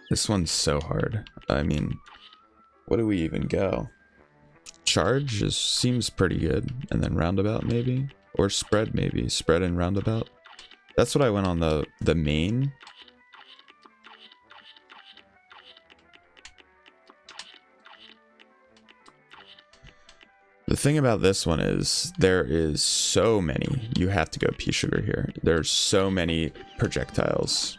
This one's so hard. I mean, what do we even go? Charge seems pretty good, and then roundabout maybe, or spread maybe, spread and roundabout. That's what I went on the main. The thing about this one is there is so many. You have to go pea sugar here. There's so many projectiles.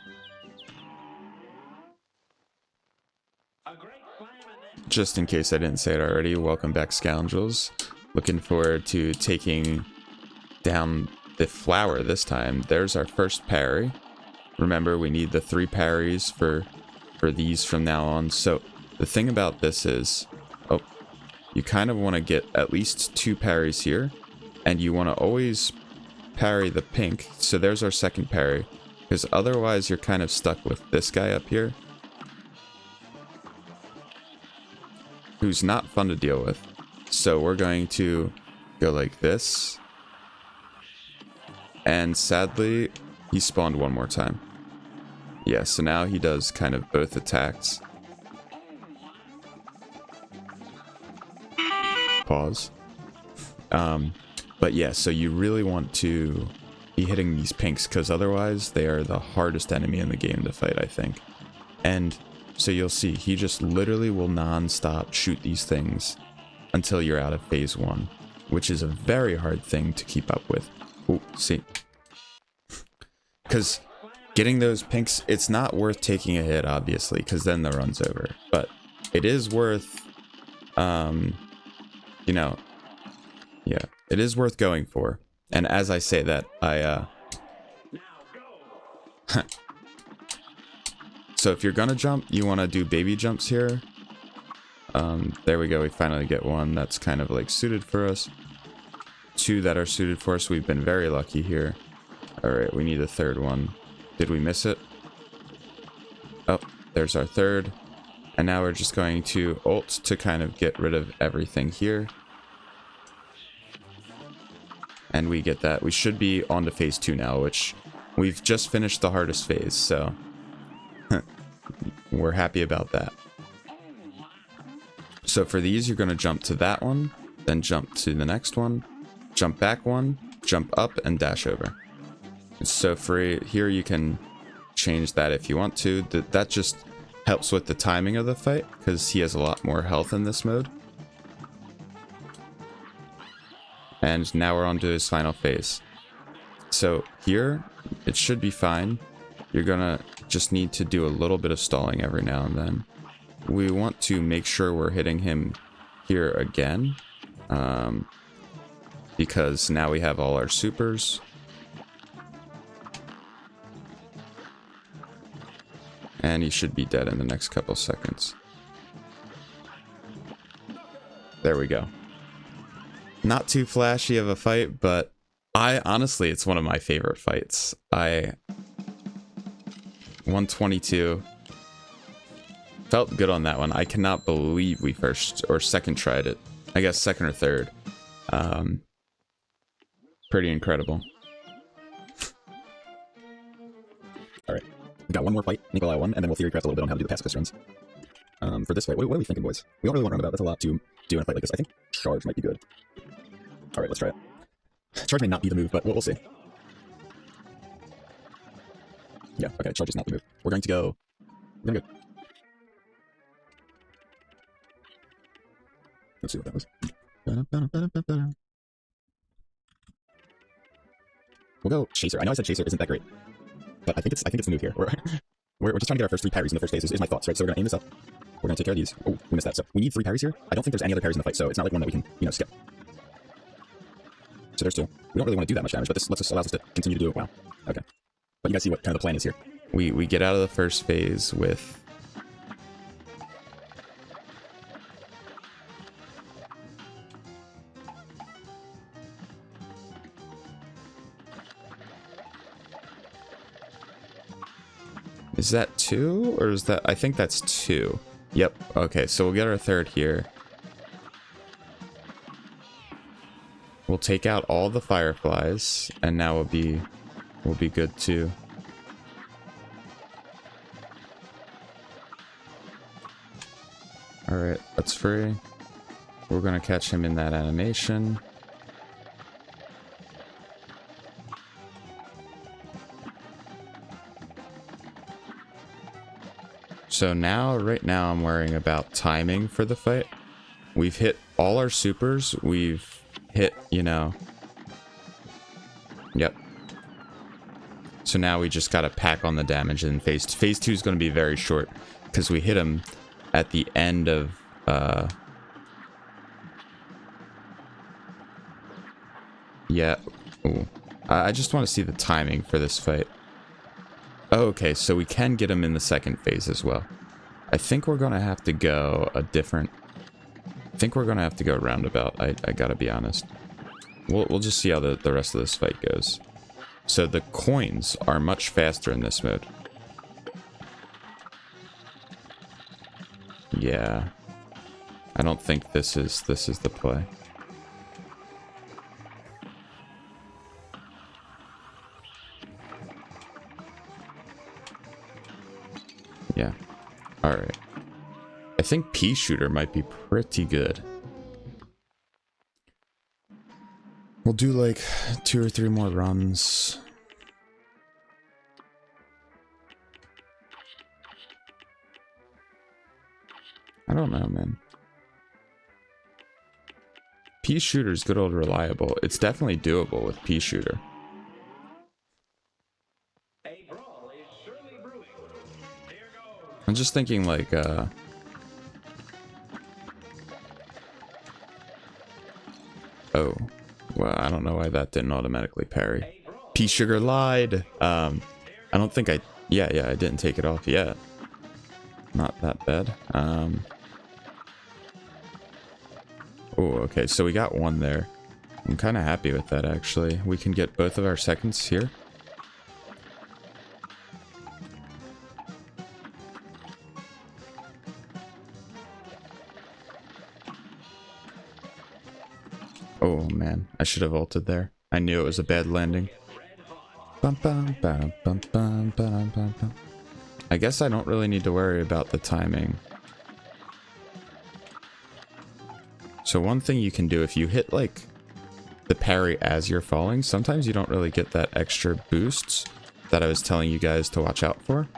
Just in case I didn't say it already, welcome back, Scoundrels. Looking forward to taking down the flower this time. There's our first parry. Remember, we need the 3 parries for these from now on. So the thing about this is, you kind of want to get at least 2 parries here, and you want to always parry the pink. So there's our second parry, because otherwise you're kind of stuck with this guy up here, who's not fun to deal with. So we're going to go like this, and sadly he spawned one more time. Yeah, so now he does kind of both attacks. Pause. But yeah, so you really want to be hitting these pinks, because otherwise they are the hardest enemy in the game to fight, I think. And so you'll see, he just literally will non-stop shoot these things until you're out of phase 1, which is a very hard thing to keep up with. Oh, see. Because getting those pinks, it's not worth taking a hit, obviously, because then the run's over. But it is worth, you know, yeah, it is worth going for. And as I say that, so if you're gonna jump, you want to do baby jumps here. There we go, we finally get one that's kind of like suited for us. 2 that are suited for us. We've been very lucky here. Alright, we need a third one. Did we miss it? Oh, there's our third. And now we're just going to ult to kind of get rid of everything here. And we get that. We should be on to phase 2 now, which we've just finished the hardest phase, so we're happy about that. So for these, you're going to jump to that one, then jump to the next one, jump back one, jump up, and dash over. It's so free. Here you can change that if you want to. That just helps with the timing of the fight, because he has a lot more health in this mode. And now we're on to his final phase. So here, it should be fine. You're gonna just need to do a little bit of stalling every now and then. We want to make sure we're hitting him here again, because now we have all our supers. And he should be dead in the next couple seconds. There we go. Not too flashy of a fight, but honestly, it's one of my favorite fights. 122. Felt good on that one. I cannot believe we first or second tried it. I guess second or third. Pretty incredible. Alright. We got one more fight, Nikolai 1, and then we'll theorycraft a little bit on how to do the pacifist runs. For this fight, what are we thinking, boys? We don't really want to roundabout. That's a lot to do in a fight like this. I think charge might be good. Alright, let's try it. Charge may not be the move, but we'll see. Yeah, okay, charge is not the move. We're going to go... We're going to go... Let's see what that was. We'll go Chaser. I know I said Chaser isn't that great, but I think it's the move here. We're just trying to get our first 3 parries in the first phase, is my thoughts, right? So we're going to aim this up. We're going to take care of these. Oh, we missed that. So we need 3 parries here. I don't think there's any other parries in the fight, so it's not like one that we can, skip. So there's 2. We don't really want to do that much damage, but this allows us to continue to do it well. Okay. But you guys see what kind of the plan is here. We get out of the first phase with... Is that 2? Or is that... I think that's 2. Yep. Okay, so we'll get our third here. We'll take out all the fireflies, and now we'll be good too. Alright, that's free. We're gonna catch him in that animation. So now, right now, I'm worrying about timing for the fight. We've hit all our supers. We've hit, you know... Yep. So now we just gotta pack on the damage in phase 2. Phase 2 is gonna be very short, because we hit him at the end of... Yeah. Ooh. I just want to see the timing for this fight. Oh, okay, so we can get him in the second phase as well. I think we're going to have to go a different... I think we're going to have to go roundabout, I gotta be honest. We'll just see how the rest of this fight goes. So the coins are much faster in this mode. Yeah. I don't think this is the play. Yeah. Alright. I think pea shooter might be pretty good. We'll do like 2 or 3 more runs. I don't know, man. Pea shooter's good old reliable. It's definitely doable with pea shooter. I'm just thinking like oh, well, I don't know why that didn't automatically parry. Pea sugar lied. I don't think yeah, I didn't take it off yet. Not that bad. Oh, okay, so we got one there. I'm kind of happy with that, actually. We can get both of our seconds here. Oh, man. I should have ulted there. I knew it was a bad landing. Bum, bum, bum, bum, bum, bum, bum, bum. I guess I don't really need to worry about the timing. So one thing you can do if you hit like the parry as you're falling, sometimes you don't really get that extra boosts that I was telling you guys to watch out for.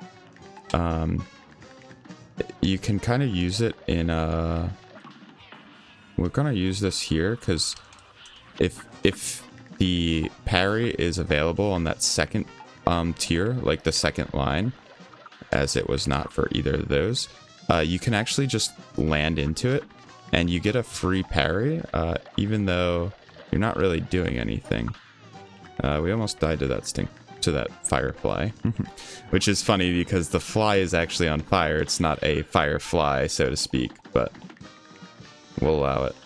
You can kind of use it in we're gonna use this here because if the parry is available on that second tier, like the second line, as it was not for either of those, you can actually just land into it and you get a free parry, even though you're not really doing anything. We almost died to that firefly, which is funny because the fly is actually on fire. It's not a firefly, so to speak, but we'll allow it.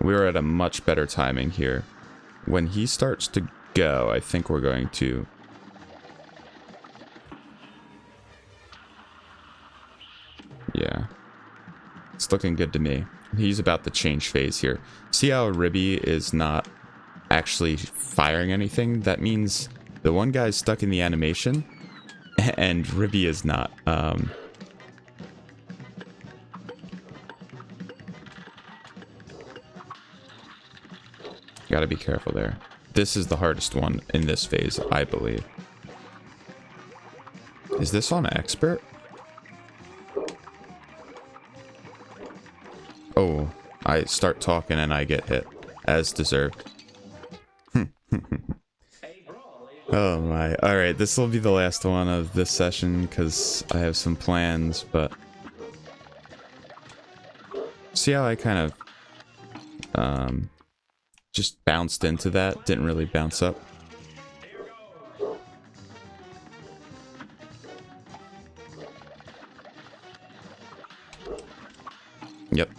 We're at a much better timing here. When he starts to go, I think we're going to... Yeah. It's looking good to me. He's about to change phase here. See how Ribby is not actually firing anything? That means the one guy's stuck in the animation, and Ribby is not. Gotta be careful there. This is the hardest one in this phase, I believe. Is this on expert? Oh, I start talking and I get hit, as deserved. Oh my. Alright, this will be the last one of this session because I have some plans, but... See how I kind of... just bounced into that, didn't really bounce up. Yep.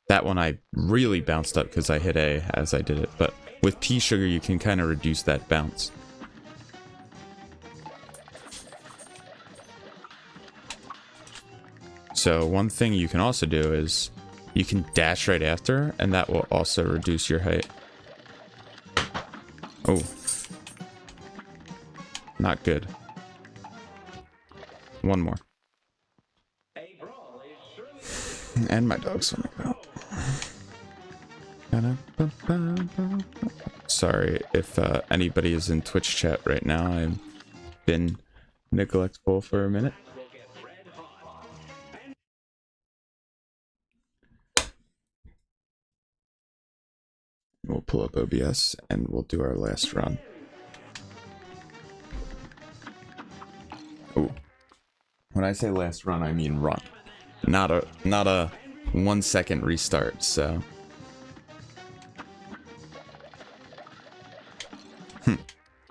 That one I really bounced up because I hit A as I did it, but with pea sugar you can kind of reduce that bounce. So one thing you can also do is You can dash right after, and that will also reduce your height. Oh. Not good. One more. And my dog's gonna go. Sorry if anybody is in Twitch chat right now. I've been neglectful for a minute. We'll pull up OBS and we'll do our last run. Oh, when I say last run, I mean run, not a 1 second restart. So,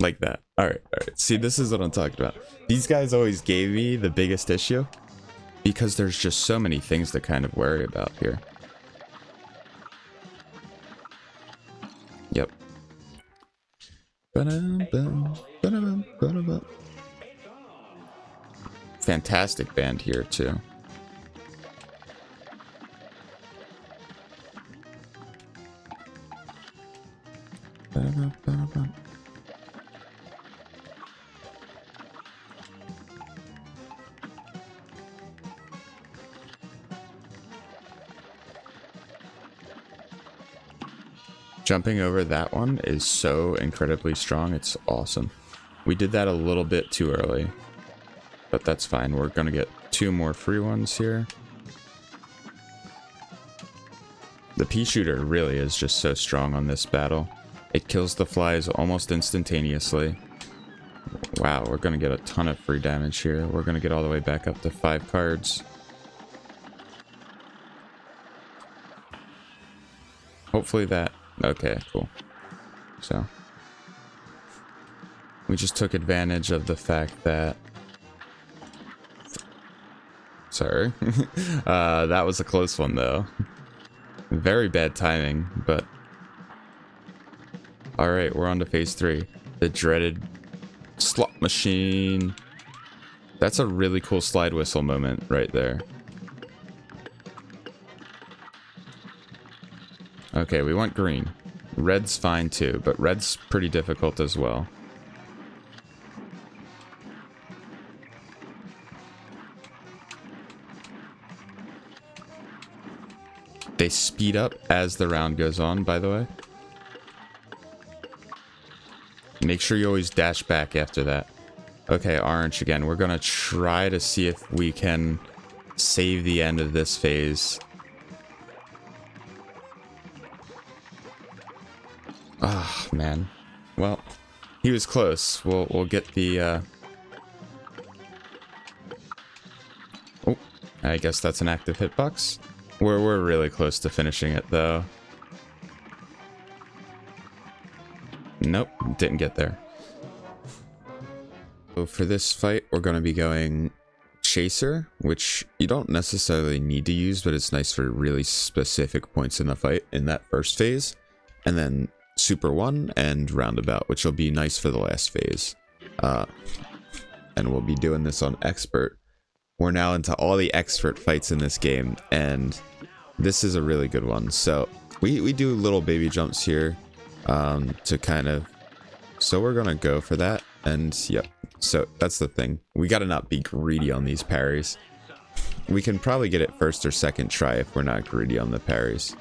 like that. All right. See, this is what I'm talking about. These guys always gave me the biggest issue because there's just so many things to kind of worry about here. Yep. Fantastic band here too. Jumping over that one is so incredibly strong. It's awesome. We did that a little bit too early, but that's fine. We're gonna get 2 more free ones here. The pea shooter really is just so strong on this battle. It kills the flies almost instantaneously. Wow, we're gonna get a ton of free damage here. We're gonna get all the way back up to 5 cards. Hopefully that... Okay, cool. So, we just took advantage of the fact that... Sorry. That was a close one, though. Very bad timing, but... Alright, we're on to phase 3. The dreaded slot machine. That's a really cool slide whistle moment right there. Okay, we want green. Red's fine too, but red's pretty difficult as well. They speed up as the round goes on, by the way. Make sure you always dash back after that. Okay, orange again. We're gonna try to see if we can save the end of this phase. Ah, oh, man. Well, he was close. We'll get the Oh, I guess that's an active hitbox. We're really close to finishing it though. Nope, didn't get there. So for this fight, we're going to be going Chaser, which you don't necessarily need to use, but it's nice for really specific points in the fight in that first phase. And then Super 1 and Roundabout, which will be nice for the last phase. And we'll be doing this on Expert. We're now into all the Expert fights in this game, and this is a really good one. So we do little baby jumps here to kind of... So we're going to go for that, and yep. So that's the thing. We got to not be greedy on these parries. We can probably get it first or second try if we're not greedy on the parries.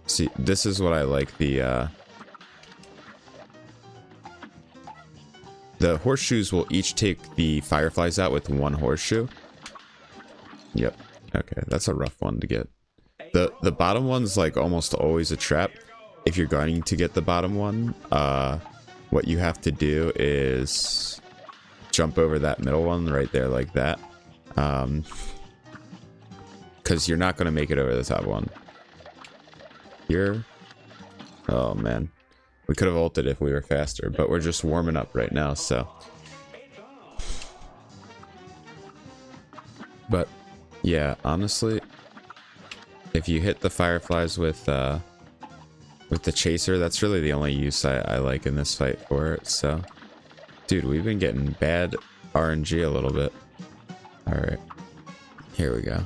See, this is what I like. The horseshoes will each take the fireflies out with 1 horseshoe. Yep. Okay, that's a rough one to get. The bottom one's like almost always a trap. If you're going to get the bottom one, what you have to do is jump over that middle one right there like that. Because you're not going to make it over the top one. Here. Oh man, we could have ulted if we were faster, but we're just warming up right now, so. But yeah, honestly, if you hit the fireflies with the chaser, that's really the only use I like in this fight for it. So, dude, we've been getting bad RNG a little bit. All right, here we go.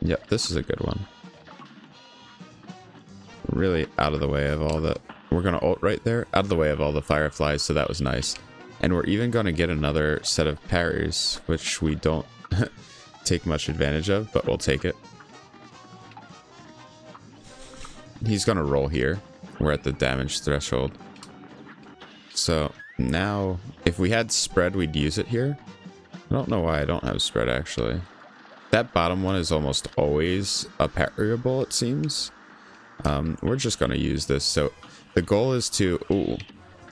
Yep, this is a good one. Really out of the way of all the... We're going to ult right there. Out of the way of all the fireflies, so that was nice. And we're even going to get another set of parries, which we don't take much advantage of, but we'll take it. He's going to roll here. We're at the damage threshold. So now, if we had spread, we'd use it here. I don't know why I don't have spread, actually. That bottom one is almost always a parryable, it seems. We're just going to use this. So the goal is to... Ooh.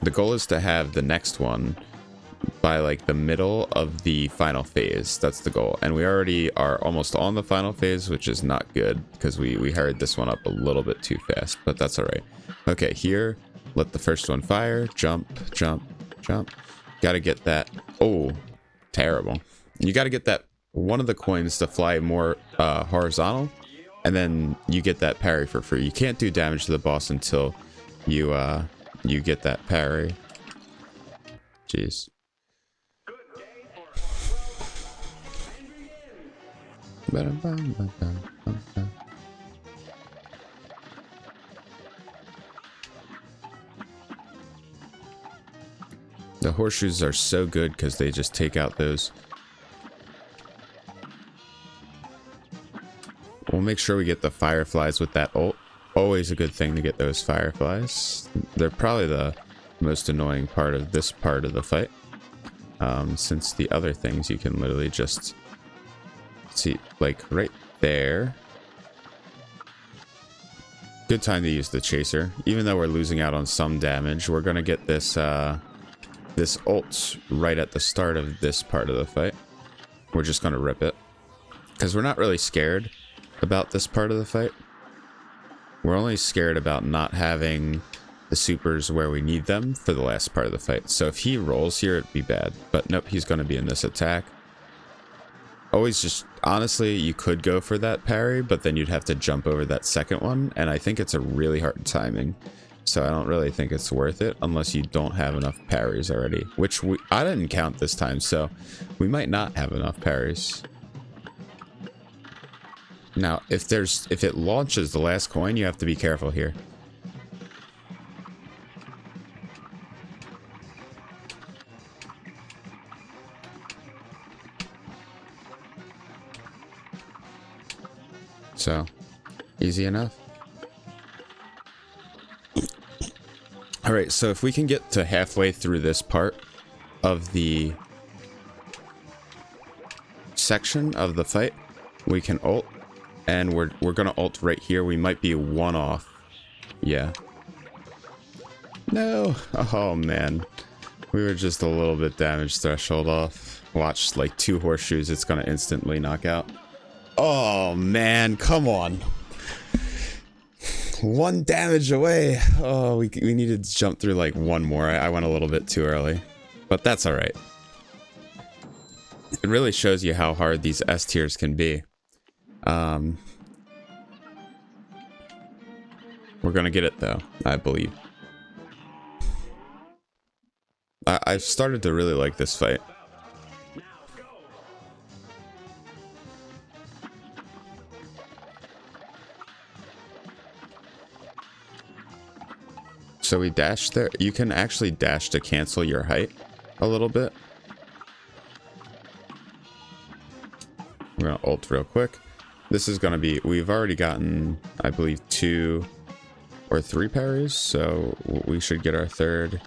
The goal is to have the next one by like the middle of the final phase. That's the goal. And we already are almost on the final phase, which is not good because we hurried this one up a little bit too fast, but that's all right. Okay, here, let the first one fire. Jump, jump, jump. Got to get that. Oh, terrible. You got to get that one of the coins to fly more horizontal, and then you get that parry for free. You can't do damage to the boss until you get that parry. Jeez. The horseshoes are so good because they just take out those. We'll make sure we get the fireflies with that ult. Always a good thing to get those fireflies. They're probably the most annoying part of this part of the fight. Since the other things you can literally just see, like right there. Good time to use the chaser. Even though we're losing out on some damage, we're gonna get this this ult right at the start of this part of the fight. We're just gonna rip it because we're not really scared about this part of the fight. We're only scared about not having the supers where we need them for the last part of the fight. So if he rolls here, it'd be bad. But nope, he's going to be in this attack. Always just, honestly, you could go for that parry, but then you'd have to jump over that second one. And I think it's a really hard timing. So I don't really think it's worth it unless you don't have enough parries already. Which I didn't count this time, so we might not have enough parries. Now, if it launches the last coin, you have to be careful here. So, easy enough. Alright, so if we can get to halfway through this part of the section of the fight, we can ult. And we're gonna ult right here. We might be one off. Yeah. No. Oh man. We were just a little bit damage threshold off. Watch, like 2 horseshoes, it's gonna instantly knock out. Oh man, come on. 1 damage away. Oh, we needed to jump through like 1 more. I went a little bit too early. But that's alright. It really shows you how hard these S tiers can be. We're gonna get it though, I believe. I've started to really like this fight. So we dash there. You can actually dash to cancel your height a little bit. We're gonna ult real quick. This is gonna be, we've already gotten, I believe, 2 or 3 parries, so we should get our 3rd.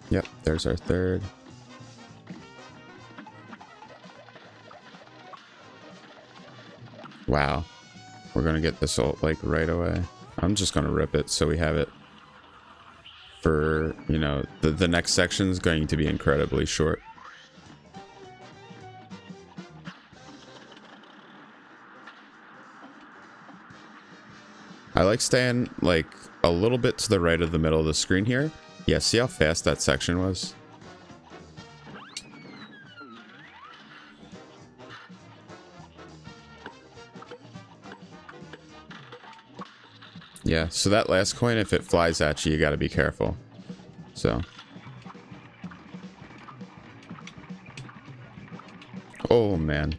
Yep, there's our 3rd. Wow. We're gonna get this ult like right away. I'm just gonna rip it so we have it for, you know, the next section is going to be incredibly short. I like staying like a little bit to the right of the middle of the screen here. Yeah, see how fast that section was? Yeah, so that last coin, if it flies at you, you gotta be careful. So. Oh man.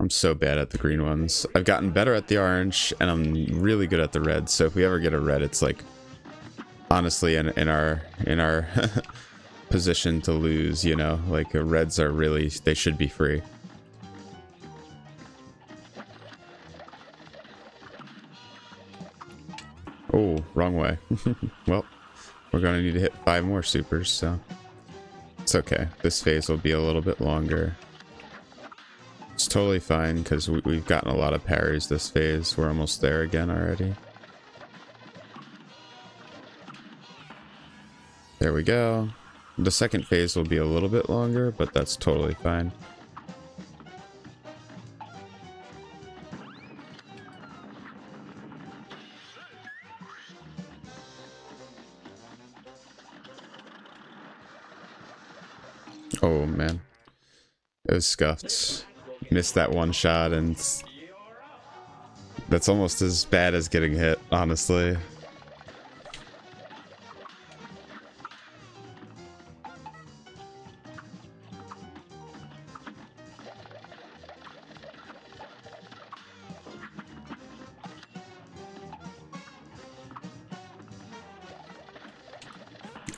I'm so bad at the green ones. I've gotten better at the orange, and I'm really good at the red. So if we ever get a red, it's like honestly in our position to lose. You know, like reds are really, they should be free. Oh, wrong way. Well, we're gonna need to hit 5 more supers, so it's okay. This phase will be a little bit longer. It's totally fine because we've gotten a lot of parries this phase. We're almost there again already. There we go. The second phase will be a little bit longer, but that's totally fine. Oh man, it was scuffed. Missed that one shot, and that's almost as bad as getting hit, honestly.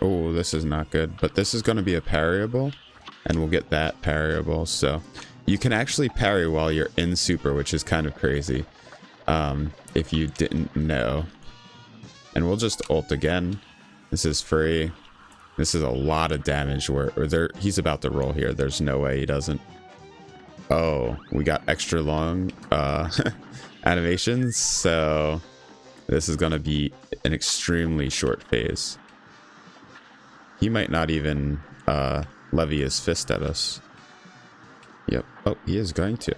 Oh, this is not good, but this is going to be a parryable, and we'll get that parryable. So you can actually parry while you're in super, which is kind of crazy, if you didn't know. And we'll just ult again. This is free. This is a lot of damage. He's about to roll here. There's no way he doesn't. Oh, we got extra long animations, so this is going to be an extremely short phase. He might not even levy his fist at us. Yep. Oh, he is going to.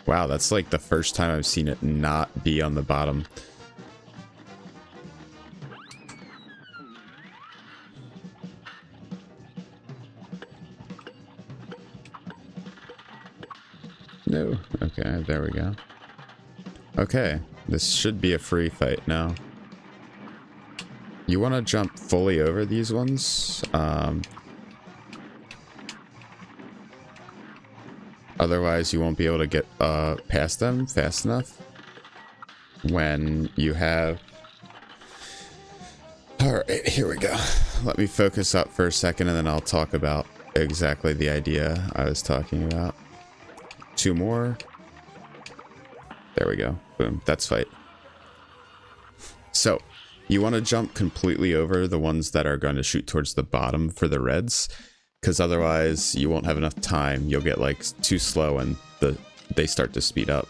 Wow, that's like the first time I've seen it not be on the bottom. No. Okay, there we go. Okay, this should be a free fight now. You want to jump fully over these ones. Otherwise, you won't be able to get past them fast enough when you have... Alright, here we go. Let me focus up for a second, and then I'll talk about exactly the idea I was talking about. 2 more. There we go. Boom. That's fight. So... you want to jump completely over the ones that are going to shoot towards the bottom for the reds, because otherwise you won't have enough time. You'll get like too slow and they start to speed up.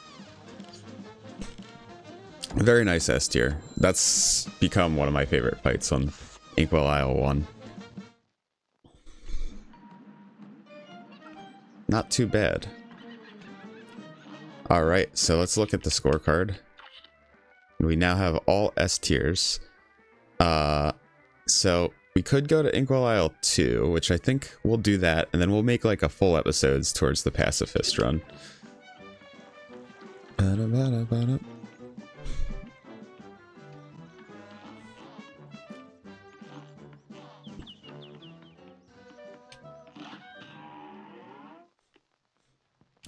Very nice S tier. That's become one of my favorite fights on Inkwell Isle 1. Not too bad. Alright, so let's look at the scorecard. We now have all S tiers. So we could go to Inkwell Isle 2, which I think we'll do that, and then we'll make like a full episodes towards the pacifist run.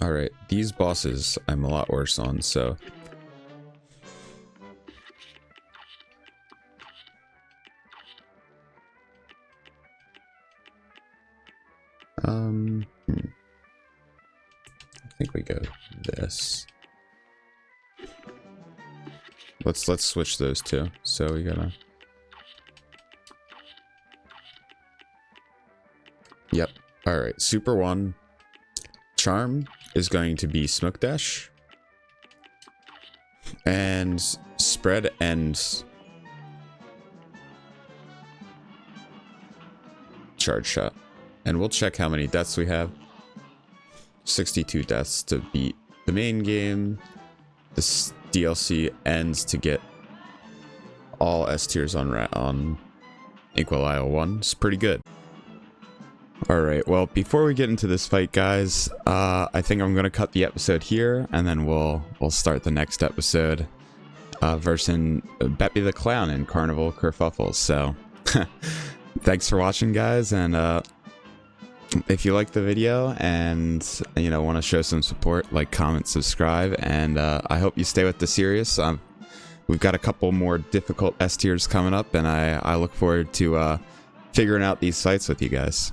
Alright, these bosses I'm a lot worse on, so... I think we go this. Let's switch those two. So we gotta... Yep. Alright, Super 1. Charm is going to be Smoke Dash. And Spread and Charge Shot. And we'll check how many deaths we have. 62 deaths to beat the main game. This DLC ends to get all S tiers on Inkwell Isle 1. It's pretty good. Alright, well, before we get into this fight, guys, I think I'm going to cut the episode here, and then we'll start the next episode versus Beppy the Clown in Carnival Kerfuffle. So, thanks for watching, guys, and If you like the video and, you know, want to show some support, like, comment, subscribe, and I hope you stay with the series. We've got a couple more difficult S tiers coming up, and I look forward to figuring out these fights with you guys.